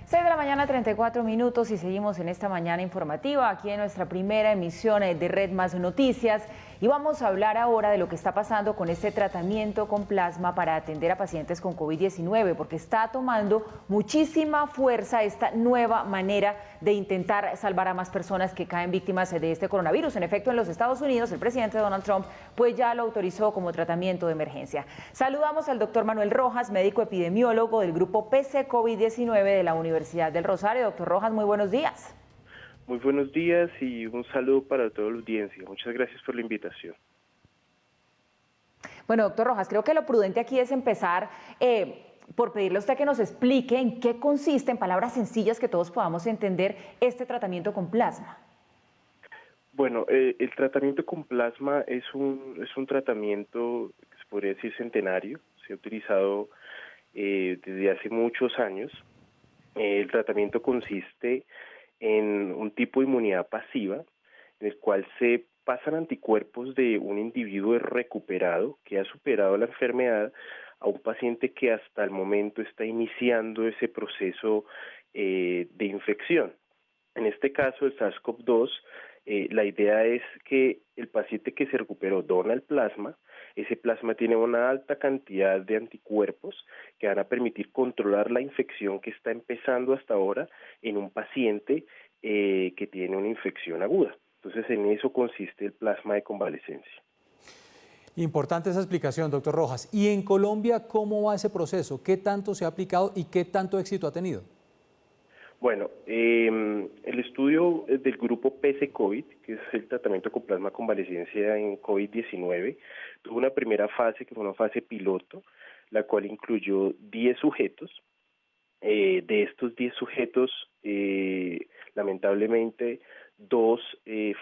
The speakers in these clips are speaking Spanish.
6 de la mañana, 34 minutos y seguimos en esta mañana informativa aquí en nuestra primera emisión de Red Más Noticias y vamos a hablar ahora de lo que está pasando con este tratamiento con plasma para atender a pacientes con COVID-19 porque está tomando muchísima fuerza esta nueva manera de intentar salvar a más personas que caen víctimas de este coronavirus. En efecto, en los Estados Unidos el presidente Donald Trump pues ya lo autorizó como tratamiento de emergencia. Saludamos al doctor Manuel Rojas, médico epidemiólogo del grupo PC COVID-19 de la Universidad del Rosario. Doctor Rojas, muy buenos días. Muy buenos días y un saludo para toda la audiencia. Muchas gracias por la invitación. Bueno, doctor Rojas, creo que lo prudente aquí es empezar por pedirle a usted que nos explique en qué consiste, en palabras sencillas que todos podamos entender, este tratamiento con plasma. Bueno, el tratamiento con plasma es un tratamiento que se podría decir centenario. Se ha utilizado desde hace muchos años. El tratamiento consiste en un tipo de inmunidad pasiva en el cual se pasan anticuerpos de un individuo recuperado que ha superado la enfermedad a un paciente que hasta el momento está iniciando ese proceso de infección. En este caso, el SARS-CoV-2, la idea es que el paciente que se recuperó dona el plasma. Ese plasma tiene una alta cantidad de anticuerpos que van a permitir controlar la infección que está empezando hasta ahora en un paciente que tiene una infección aguda. Entonces, en eso consiste el plasma de convalecencia. Importante esa explicación, doctor Rojas. ¿Y en Colombia cómo va ese proceso? ¿Qué tanto se ha aplicado y qué tanto éxito ha tenido? Bueno, el estudio del grupo PC-COVID, que es el tratamiento con plasma convalecencia en COVID-19, tuvo una primera fase que fue una fase piloto, la cual incluyó 10 sujetos. De estos 10 sujetos, lamentablemente, 2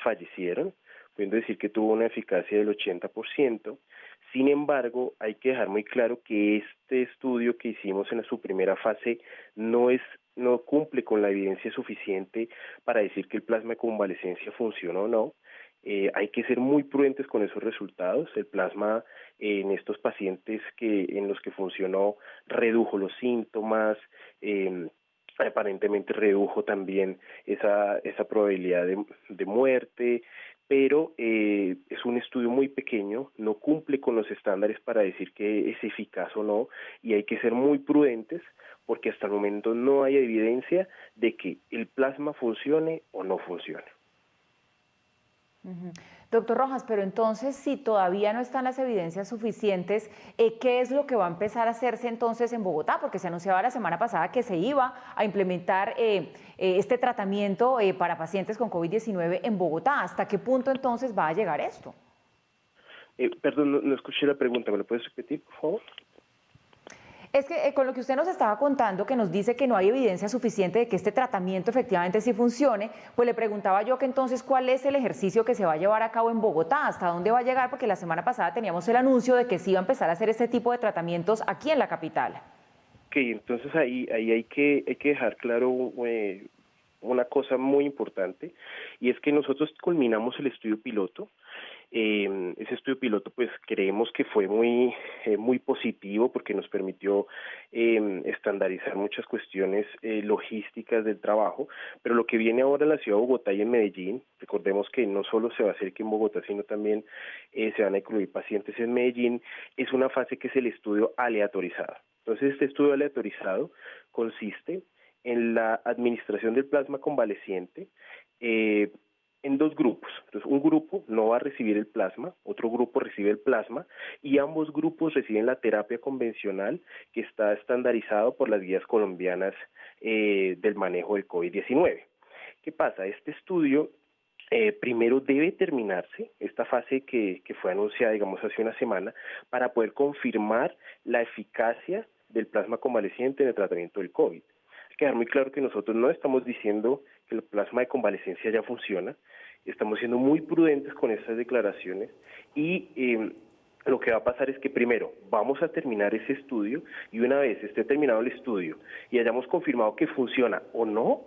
fallecieron, pudiendo decir que tuvo una eficacia del 80%. Sin embargo, hay que dejar muy claro que este estudio que hicimos en su primera fase no cumple con la evidencia suficiente para decir que el plasma de convalecencia funciona o no. Hay que ser muy prudentes con esos resultados. El plasma en estos pacientes en los que funcionó redujo los síntomas, aparentemente redujo también esa probabilidad de muerte, pero es un estudio muy pequeño, no cumple con los estándares para decir que es eficaz o no, y hay que ser muy prudentes porque hasta el momento no hay evidencia de que el plasma funcione o no funcione. Doctor Rojas, pero entonces si todavía no están las evidencias suficientes, ¿qué es lo que va a empezar a hacerse entonces en Bogotá? Porque se anunciaba la semana pasada que se iba a implementar este tratamiento para pacientes con COVID-19 en Bogotá. ¿Hasta qué punto entonces va a llegar esto? Perdón, no escuché la pregunta, ¿me lo puedes repetir, por favor? Es que con lo que usted nos estaba contando, que nos dice que no hay evidencia suficiente de que este tratamiento efectivamente sí funcione, pues le preguntaba yo que entonces cuál es el ejercicio que se va a llevar a cabo en Bogotá, hasta dónde va a llegar, porque la semana pasada teníamos el anuncio de que sí iba a empezar a hacer este tipo de tratamientos aquí en la capital. Ok, entonces ahí hay que dejar claro una cosa muy importante, y es que nosotros culminamos el estudio piloto. Ese estudio piloto pues creemos que fue muy positivo porque nos permitió estandarizar muchas cuestiones logísticas del trabajo, pero lo que viene ahora en la ciudad de Bogotá y en Medellín, recordemos que no solo se va a hacer aquí en Bogotá, sino también se van a incluir pacientes en Medellín, es una fase que es el estudio aleatorizado. Entonces este estudio aleatorizado consiste en la administración del plasma convaleciente en 2 grupos. Entonces, un grupo no va a recibir el plasma, otro grupo recibe el plasma y ambos grupos reciben la terapia convencional que está estandarizado por las guías colombianas del manejo del COVID-19. ¿Qué pasa? Este estudio primero debe terminarse, esta fase que fue anunciada, digamos, hace una semana, para poder confirmar la eficacia del plasma convaleciente en el tratamiento del COVID. Hay que quedar muy claro que nosotros no estamos diciendo que el plasma de convalecencia ya funciona, estamos siendo muy prudentes con estas declaraciones y lo que va a pasar es que primero vamos a terminar ese estudio y una vez esté terminado el estudio y hayamos confirmado que funciona o no,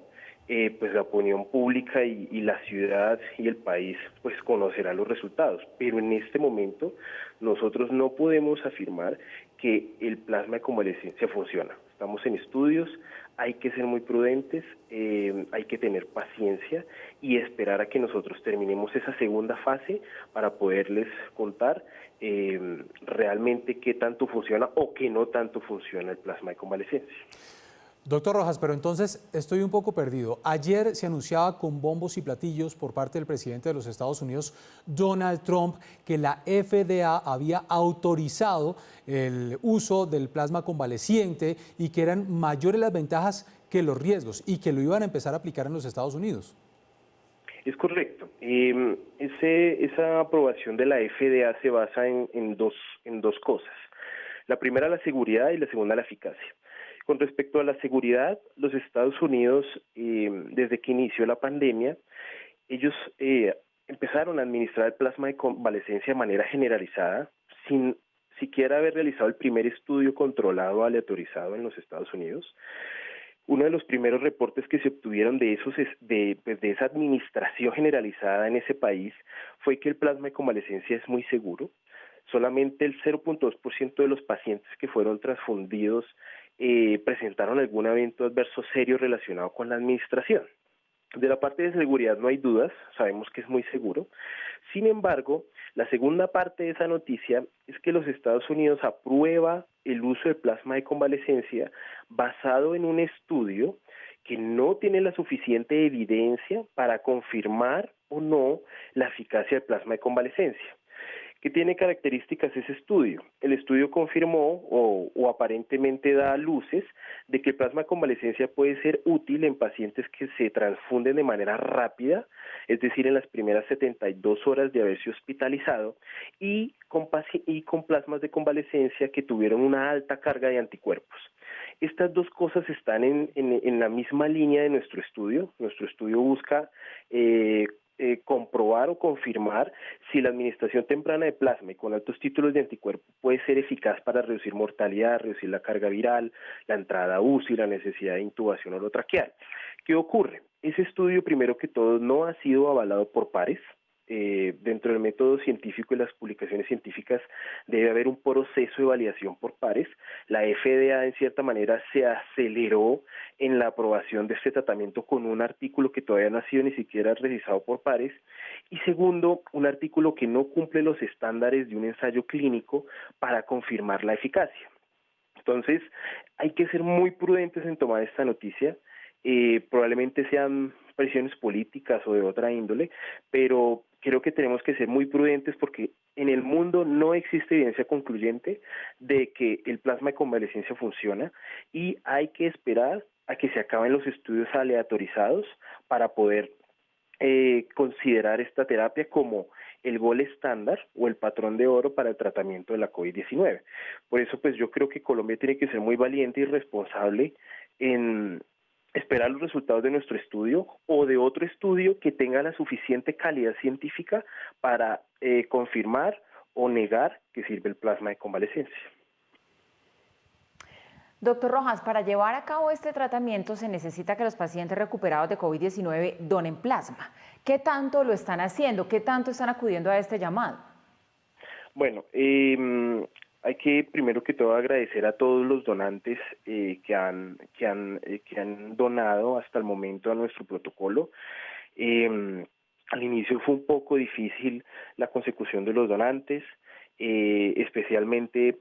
pues la opinión pública y la ciudad y el país pues conocerán los resultados. Pero en este momento nosotros no podemos afirmar que el plasma de convalecencia funciona. estamos en estudios, hay que ser muy prudentes, hay que tener paciencia y esperar a que nosotros terminemos esa segunda fase para poderles contar realmente qué tanto funciona o qué no tanto funciona el plasma de convalescencia. Doctor Rojas, pero entonces estoy un poco perdido. Ayer se anunciaba con bombos y platillos por parte del presidente de los Estados Unidos, Donald Trump, que la FDA había autorizado el uso del plasma convaleciente y que eran mayores las ventajas que los riesgos y que lo iban a empezar a aplicar en los Estados Unidos. Es correcto. Esa aprobación de la FDA se basa en dos cosas. La primera, la seguridad, y la segunda, la eficacia. Con respecto a la seguridad, los Estados Unidos, desde que inició la pandemia, ellos empezaron a administrar el plasma de convalescencia de manera generalizada, sin siquiera haber realizado el primer estudio controlado aleatorizado en los Estados Unidos. Uno de los primeros reportes que se obtuvieron de esa administración generalizada en ese país fue que el plasma de convalescencia es muy seguro. Solamente el 0.2% de los pacientes que fueron transfundidos presentaron algún evento adverso serio relacionado con la administración. De la parte de seguridad no hay dudas, sabemos que es muy seguro. Sin embargo, la segunda parte de esa noticia es que los Estados Unidos aprueba el uso del plasma de convalescencia basado en un estudio que no tiene la suficiente evidencia para confirmar o no la eficacia del plasma de convalescencia. ¿Qué tiene características ese estudio? El estudio confirmó o aparentemente da luces de que el plasma de convalescencia puede ser útil en pacientes que se transfunden de manera rápida, es decir, en las primeras 72 horas de haberse hospitalizado, y con plasmas de convalescencia que tuvieron una alta carga de anticuerpos. Estas dos cosas están en la misma línea de nuestro estudio. Nuestro estudio busca comprobar o confirmar si la administración temprana de plasma y con altos títulos de anticuerpo puede ser eficaz para reducir mortalidad, reducir la carga viral, la entrada a UCI, la necesidad de intubación orotraqueal. ¿Qué ocurre? Ese estudio, primero que todo, no ha sido avalado por pares. Dentro del método científico y las publicaciones científicas debe haber un proceso de validación por pares. La FDA en cierta manera se aceleró en la aprobación de este tratamiento con un artículo que todavía no ha sido ni siquiera revisado por pares, y segundo, un artículo que no cumple los estándares de un ensayo clínico para confirmar la eficacia. Entonces, hay que ser muy prudentes en tomar esta noticia. Probablemente sean presiones políticas o de otra índole, pero creo que tenemos que ser muy prudentes porque en el mundo no existe evidencia concluyente de que el plasma de convalescencia funciona y hay que esperar a que se acaben los estudios aleatorizados para poder considerar esta terapia como el gol estándar o el patrón de oro para el tratamiento de la COVID-19. Por eso, pues yo creo que Colombia tiene que ser muy valiente y responsable en esperar los resultados de nuestro estudio o de otro estudio que tenga la suficiente calidad científica para confirmar o negar que sirve el plasma de convalescencia. Doctor Rojas, para llevar a cabo este tratamiento se necesita que los pacientes recuperados de COVID-19 donen plasma. ¿Qué tanto lo están haciendo? ¿Qué tanto están acudiendo a este llamado? Bueno, hay que primero que todo agradecer a todos los donantes que han donado hasta el momento a nuestro protocolo. Al inicio fue un poco difícil la consecución de los donantes, especialmente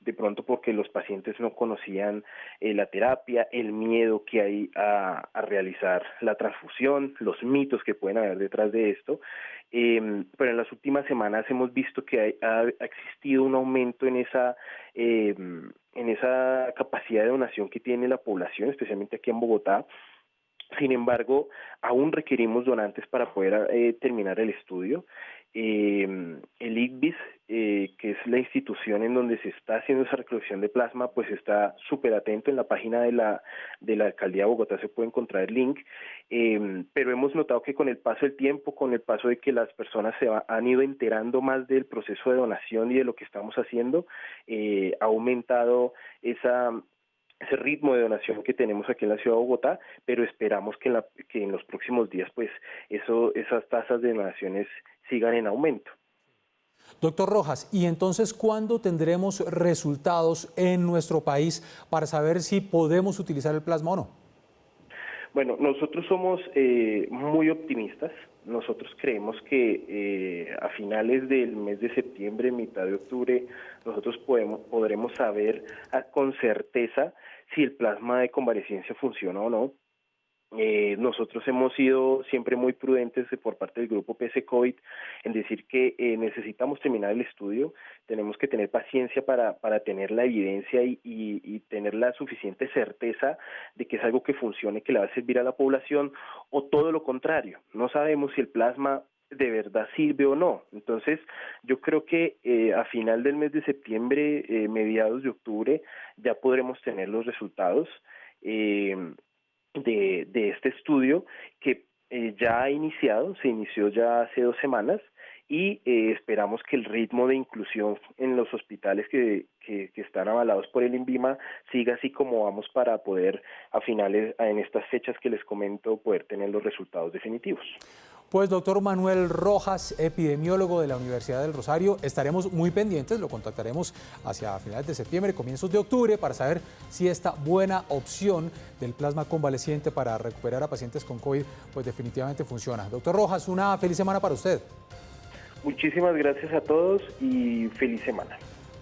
de pronto porque los pacientes no conocían la terapia, el miedo que hay a realizar la transfusión, los mitos que pueden haber detrás de esto, pero en las últimas semanas hemos visto que ha existido un aumento en esa capacidad de donación que tiene la población, especialmente aquí en Bogotá. Sin embargo, aún requerimos donantes para poder terminar el estudio. El ICVIS, que es la institución en donde se está haciendo esa recolección de plasma, pues está súper atento. En la página de la Alcaldía de Bogotá se puede encontrar el link, pero hemos notado que con el paso del tiempo, con el paso de que las personas han ido enterando más del proceso de donación y de lo que estamos haciendo, ha aumentado ese ritmo de donación que tenemos aquí en la ciudad de Bogotá, pero esperamos que en los próximos días pues esas tasas de donaciones sigan en aumento. Doctor Rojas, ¿y entonces cuándo tendremos resultados en nuestro país para saber si podemos utilizar el plasma o no? Bueno, nosotros somos muy optimistas. Nosotros creemos que a finales del mes de septiembre, mitad de octubre, nosotros podremos saber con certeza si el plasma de convalecencia funciona o no. Nosotros hemos sido siempre muy prudentes por parte del grupo PC COVID en decir que necesitamos terminar el estudio, tenemos que tener paciencia para tener la evidencia y tener la suficiente certeza de que es algo que funcione, que le va a servir a la población, o todo lo contrario. No sabemos si el plasma de verdad sirve o no. Entonces, yo creo que a final del mes de septiembre, mediados de octubre, ya podremos tener los resultados de este estudio que ya ha iniciado, se inició ya hace 2 semanas y esperamos que el ritmo de inclusión en los hospitales que están avalados por el INVIMA siga así como vamos para poder a finales, en estas fechas que les comento, poder tener los resultados definitivos. Pues doctor Manuel Rojas, epidemiólogo de la Universidad del Rosario, estaremos muy pendientes, lo contactaremos hacia finales de septiembre, comienzos de octubre, para saber si esta buena opción del plasma convaleciente para recuperar a pacientes con COVID, pues definitivamente funciona. Doctor Rojas, una feliz semana para usted. Muchísimas gracias a todos y feliz semana.